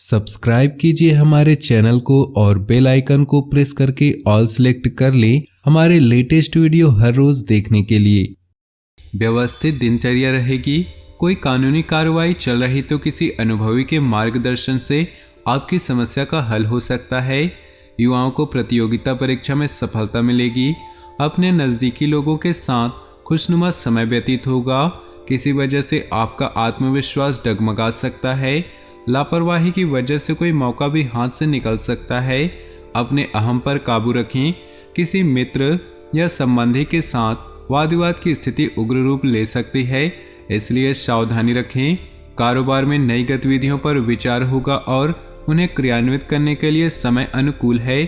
Subscribe कीजिए हमारे channel को और बेल आइकन को प्रेस करके ऑल सेलेक्ट कर लें हमारे लेटेस्ट वीडियो हर रोज देखने के लिए। व्यवस्थित दिनचर्या रहेगी। कोई कानूनी कार्रवाई चल रही तो किसी अनुभवी के मार्गदर्शन से आपकी समस्या का हल हो सकता है। युवाओं को प्रतियोगिता परीक्षा में सफलता मिलेगी। अपने नज़दीकी लोगों के साथ खुशनुमा समय व्यतीत होगा। किसी वजह से आपका आत्मविश्वास डगमगा सकता है। लापरवाही की वजह से कोई मौका भी हाथ से निकल सकता है। अपने अहम पर काबू रखें। किसी मित्र या संबंधी के साथ वाद विवाद की स्थिति उग्र रूप ले सकती है, इसलिए सावधानी रखें। कारोबार में नई गतिविधियों पर विचार होगा और उन्हें क्रियान्वित करने के लिए समय अनुकूल है।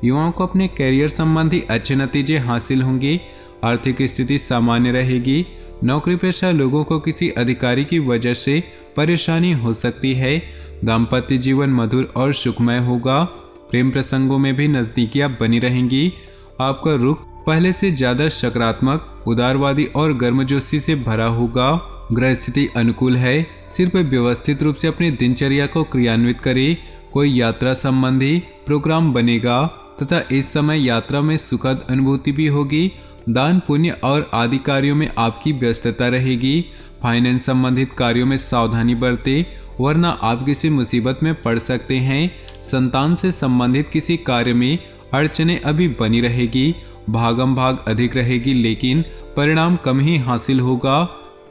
युवाओं को अपने कैरियर संबंधी अच्छे नतीजे हासिल होंगे। आर्थिक स्थिति सामान्य रहेगी। नौकरी पेशा लोगों को किसी अधिकारी की वजह से परेशानी हो सकती है। दाम्पत्य जीवन मधुर और सुखमय होगा। प्रेम प्रसंगों में भी नजदीकियां बनी रहेंगी। आपका रुख पहले से ज्यादा सकारात्मक, उदारवादी और गर्मजोशी से भरा होगा। ग्रह स्थिति अनुकूल है। सिर पर व्यवस्थित रूप से अपनी दिनचर्या को क्रियान्वित करें। कोई यात्रा संबंधी प्रोग्राम बनेगा तथा इस समय यात्रा में सुखद अनुभूति भी होगी। दान पुण्य और आदि कार्यों में आपकी व्यस्तता रहेगी। फाइनेंस संबंधित कार्यों में सावधानी बरतें, वरना आप किसी मुसीबत में पड़ सकते हैं। संतान से संबंधित किसी कार्य में अड़चनें अभी बनी रहेगी। भागम भाग अधिक रहेगी, लेकिन परिणाम कम ही हासिल होगा।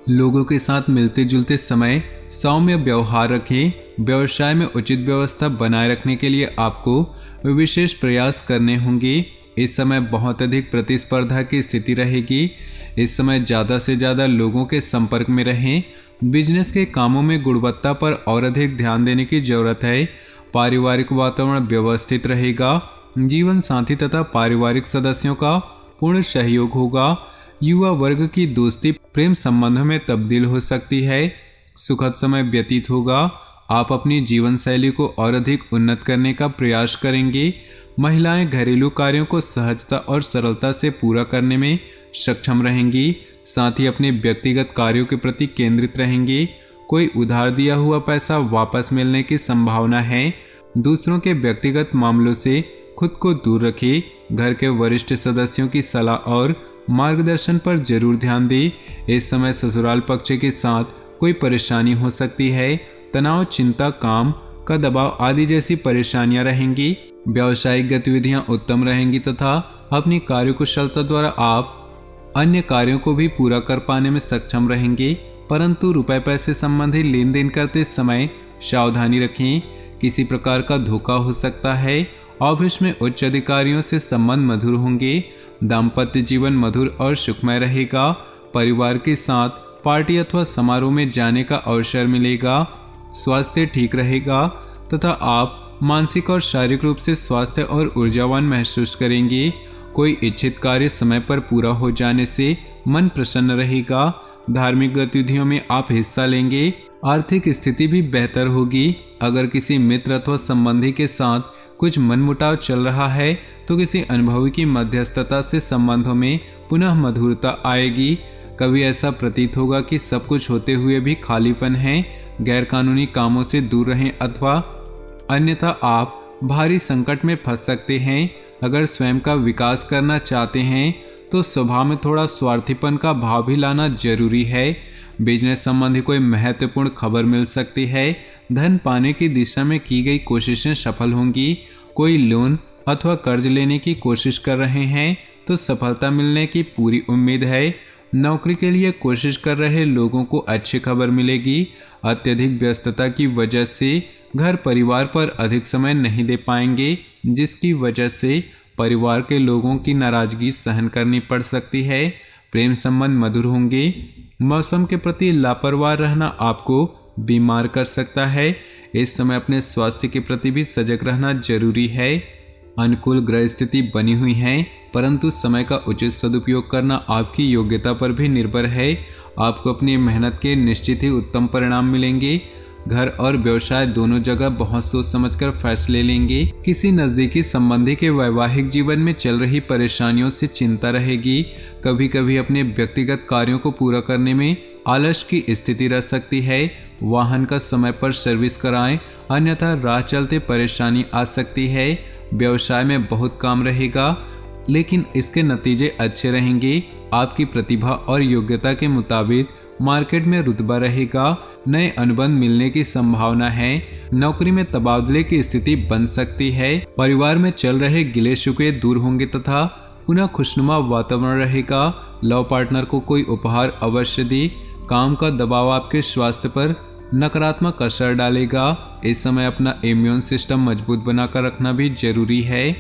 लोगों के साथ मिलते जुलते समय सौम्य व्यवहार रखें। व्यवसाय में उचित व्यवस्था बनाए रखने के लिए आपको विशेष प्रयास करने होंगे। इस समय बहुत अधिक प्रतिस्पर्धा की स्थिति रहेगी। इस समय ज़्यादा से ज़्यादा लोगों के संपर्क में रहें। बिजनेस के कामों में गुणवत्ता पर और अधिक ध्यान देने की जरूरत है। पारिवारिक वातावरण व्यवस्थित रहेगा। जीवन साथी तथा पारिवारिक सदस्यों का पूर्ण सहयोग होगा। युवा वर्ग की दोस्ती प्रेम संबंधों में तब्दील हो सकती है। सुखद समय व्यतीत होगा। आप अपनी जीवन शैली को और अधिक उन्नत करने का प्रयास करेंगे। महिलाएं घरेलू कार्यों को सहजता और सरलता से पूरा करने में सक्षम रहेंगी। साथ ही अपने व्यक्तिगत कार्यों के प्रति केंद्रित रहेंगी। कोई उधार दिया हुआ पैसा वापस मिलने की संभावना है। दूसरों के व्यक्तिगत मामलों से खुद को दूर रखें। घर के वरिष्ठ सदस्यों की सलाह और मार्गदर्शन पर जरूर ध्यान दें। इस समय ससुराल पक्ष के साथ कोई परेशानी हो सकती है। तनाव, चिंता, काम का दबाव आदि जैसी परेशानियां रहेंगी। व्यावसायिक गतिविधियां उत्तम रहेंगी तथा अपनी कार्यकुशलता द्वारा आप अन्य कार्यों को भी पूरा कर पाने में सक्षम रहेंगे। परंतु रुपए पैसे संबंधी लेन देन करते समय सावधानी रखें। किसी प्रकार का धोखा हो सकता है। ऑफिस में उच्च अधिकारियों से संबंध मधुर होंगे। दाम्पत्य जीवन मधुर और सुखमय रहेगा। परिवार के साथ पार्टी अथवा समारोह में जाने का अवसर मिलेगा। स्वास्थ्य ठीक रहेगा तथा आप मानसिक और शारीरिक रूप से स्वास्थ्य और ऊर्जावान महसूस करेंगे। कोई इच्छित कार्य समय पर पूरा हो जाने से मन प्रसन्न रहेगा। धार्मिक गतिविधियों में आप हिस्सा लेंगे। आर्थिक स्थिति भी बेहतर होगी। अगर किसी मित्र अथवा संबंधी के साथ कुछ मनमुटाव चल रहा है तो किसी अनुभवी की मध्यस्थता से संबंधों में पुनः मधुरता आएगी। कभी ऐसा प्रतीत होगा कि सब कुछ होते हुए भी खालीपन है। गैरकानूनी कामों से दूर रहें अथवा अन्यथा आप भारी संकट में फंस सकते हैं। अगर स्वयं का विकास करना चाहते हैं तो स्वभाव में थोड़ा स्वार्थीपन का भाव भी लाना जरूरी है। बिजनेस संबंधी कोई महत्वपूर्ण खबर मिल सकती है। धन पाने की दिशा में की गई कोशिशें सफल होंगी। कोई लोन अथवा कर्ज लेने की कोशिश कर रहे हैं तो सफलता मिलने की पूरी उम्मीद है। नौकरी के लिए कोशिश कर रहे लोगों को अच्छी खबर मिलेगी। अत्यधिक व्यस्तता की वजह से घर परिवार पर अधिक समय नहीं दे पाएंगे, जिसकी वजह से परिवार के लोगों की नाराजगी सहन करनी पड़ सकती है। प्रेम संबंध मधुर होंगे। मौसम के प्रति लापरवाह रहना आपको बीमार कर सकता है। इस समय अपने स्वास्थ्य के प्रति भी सजग रहना जरूरी है। अनुकूल ग्रह स्थिति बनी हुई है, परंतु समय का उचित सदुपयोग करना आपकी योग्यता पर भी निर्भर है। आपको अपनी मेहनत के निश्चित ही उत्तम परिणाम मिलेंगे। घर और व्यवसाय दोनों जगह बहुत सोच समझकर फैसले लेंगे। किसी नज़दीकी संबंधी के वैवाहिक जीवन में चल रही परेशानियों से चिंता रहेगी। कभी कभी अपने व्यक्तिगत कार्यों को पूरा करने में आलस्य की स्थिति रह सकती है। वाहन का समय पर सर्विस कराएं अन्यथा राह चलते परेशानी आ सकती है। व्यवसाय में बहुत काम रहेगा, लेकिन इसके नतीजे अच्छे रहेंगे। आपकी प्रतिभा और योग्यता के मुताबिक मार्केट में रुतबा रहेगा। नए अनुबंध मिलने की संभावना है। नौकरी में तबादले की स्थिति बन सकती है। परिवार में चल रहे गिले शिकवे दूर होंगे तथा पुनः खुशनुमा वातावरण रहेगा। लव पार्टनर को कोई उपहार अवश्य दे। काम का दबाव आपके स्वास्थ्य पर नकारात्मक असर डालेगा। इस समय अपना इम्यून सिस्टम मजबूत बनाकर रखना भी जरूरी है।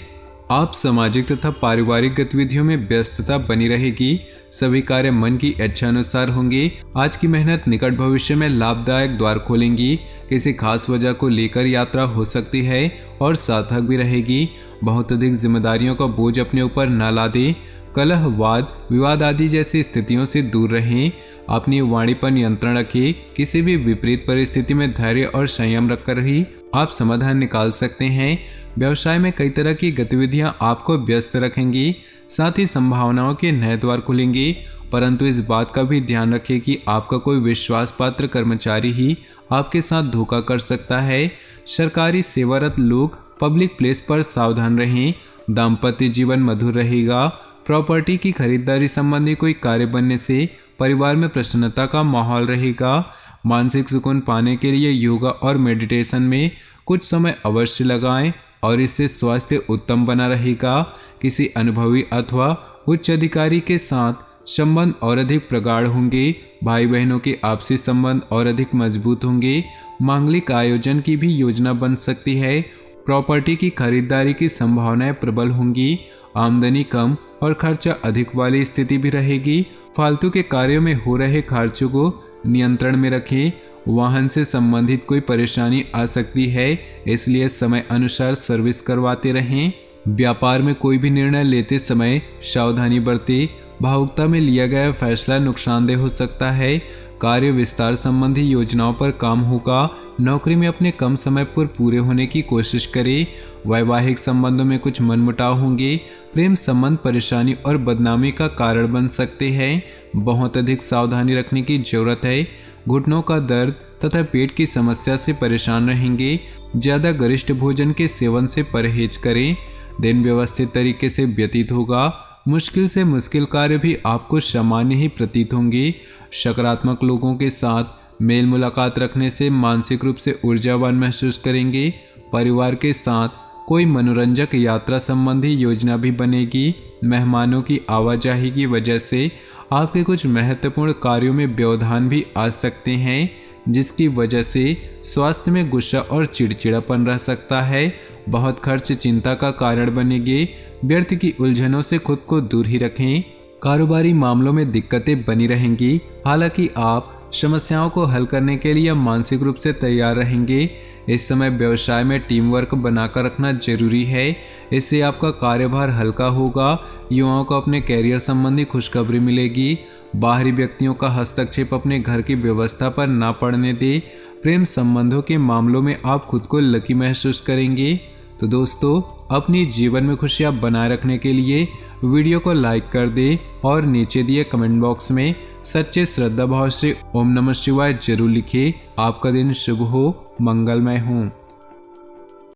आप सामाजिक तथा पारिवारिक गतिविधियों में व्यस्तता बनी रहेगी। सभी कार्य मन की इच्छा अनुसार होंगे। आज की मेहनत निकट भविष्य में लाभदायक द्वार खोलेंगी। किसी खास वजह को लेकर यात्रा हो सकती है और सार्थक भी रहेगी। बहुत अधिक जिम्मेदारियों का बोझ अपने ऊपर न लादें। कलह, वाद विवाद आदि जैसी स्थितियों से दूर रहें। अपनी वाणी पर नियंत्रण रखें। किसी भी विपरीत परिस्थिति में धैर्य और संयम रखकर ही आप समाधान निकाल सकते हैं। व्यवसाय में कई तरह की गतिविधियां आपको व्यस्त रखेंगी। साथ ही संभावनाओं के नए द्वार खुलेंगे, परंतु इस बात का भी ध्यान रखें कि आपका कोई विश्वास पात्र कर्मचारी ही आपके साथ धोखा कर सकता है। सरकारी सेवारत लोग पब्लिक प्लेस पर सावधान रहें। दाम्पत्य जीवन मधुर रहेगा। प्रॉपर्टी की खरीदारी संबंधी कोई कार्य बनने से परिवार में प्रसन्नता का माहौल रहेगा। मानसिक सुकून पाने के लिए योगा और मेडिटेशन में कुछ समय अवश्य लगाएं और इससे स्वास्थ्य उत्तम बना रहेगा। किसी अनुभवी अथवा उच्च अधिकारी के साथ संबंध और अधिक प्रगाढ़ होंगे। भाई बहनों के आपसी संबंध और अधिक मजबूत होंगे। मांगलिक आयोजन की भी योजना बन सकती है। प्रॉपर्टी की खरीदारी की संभावनाएं प्रबल होंगी। आमदनी कम और खर्चा अधिक वाली स्थिति भी रहेगी। फालतू के कार्यों में हो रहे खर्चों को नियंत्रण में रखें। वाहन से संबंधित कोई परेशानी आ सकती है, इसलिए समय अनुसार सर्विस करवाते रहें। व्यापार में कोई भी निर्णय लेते समय सावधानी बरतें। भावुकता में लिया गया फैसला नुकसानदेह हो सकता है। कार्य विस्तार संबंधी योजनाओं पर काम होगा। नौकरी में अपने कम समय पर पूरे होने की कोशिश करें। वैवाहिक संबंधों में कुछ मनमुटाव होंगे। प्रेम संबंध परेशानी और बदनामी का कारण बन सकते हैं। बहुत अधिक सावधानी रखने की जरूरत है। घुटनों का दर्द तथा पेट की समस्या से परेशान रहेंगे। ज़्यादा गरिष्ठ भोजन के सेवन से परहेज करें। दिन व्यवस्थित तरीके से व्यतीत होगा। मुश्किल से मुश्किल कार्य भी आपको सामान्य ही प्रतीत होंगे। सकारात्मक लोगों के साथ मेल मुलाकात रखने से मानसिक रूप से ऊर्जावान महसूस करेंगे। परिवार के साथ कोई मनोरंजक यात्रा संबंधी योजना भी बनेगी। मेहमानों की आवाजाही की वजह से आपके कुछ महत्वपूर्ण कार्यों में व्यवधान भी आ सकते हैं, जिसकी वजह से स्वास्थ्य में गुस्सा और चिड़चिड़ापन रह सकता है। बहुत खर्च चिंता का कारण बनेंगे। व्यर्थ की उलझनों से खुद को दूर ही रखें। कारोबारी मामलों में दिक्कतें बनी रहेंगी। हालांकि आप समस्याओं को हल करने के लिए मानसिक रूप से तैयार रहेंगे। इस समय व्यवसाय में टीम वर्क बनाकर रखना जरूरी है। इससे आपका कार्यभार हल्का होगा। युवाओं को अपने कैरियर संबंधी खुशखबरी मिलेगी। बाहरी व्यक्तियों का हस्तक्षेप अपने घर की व्यवस्था पर ना पड़ने दे। प्रेम संबंधों के मामलों में आप खुद को लकी महसूस करेंगे। तो दोस्तों, अपनी जीवन में खुशियां बनाए रखने के लिए वीडियो को लाइक कर दें और नीचे दिए कमेंट बॉक्स में सच्चे श्रद्धा भाव से ओम नमः शिवाय जरूर लिखिए। आपका दिन शुभ हो, मंगलमय हो।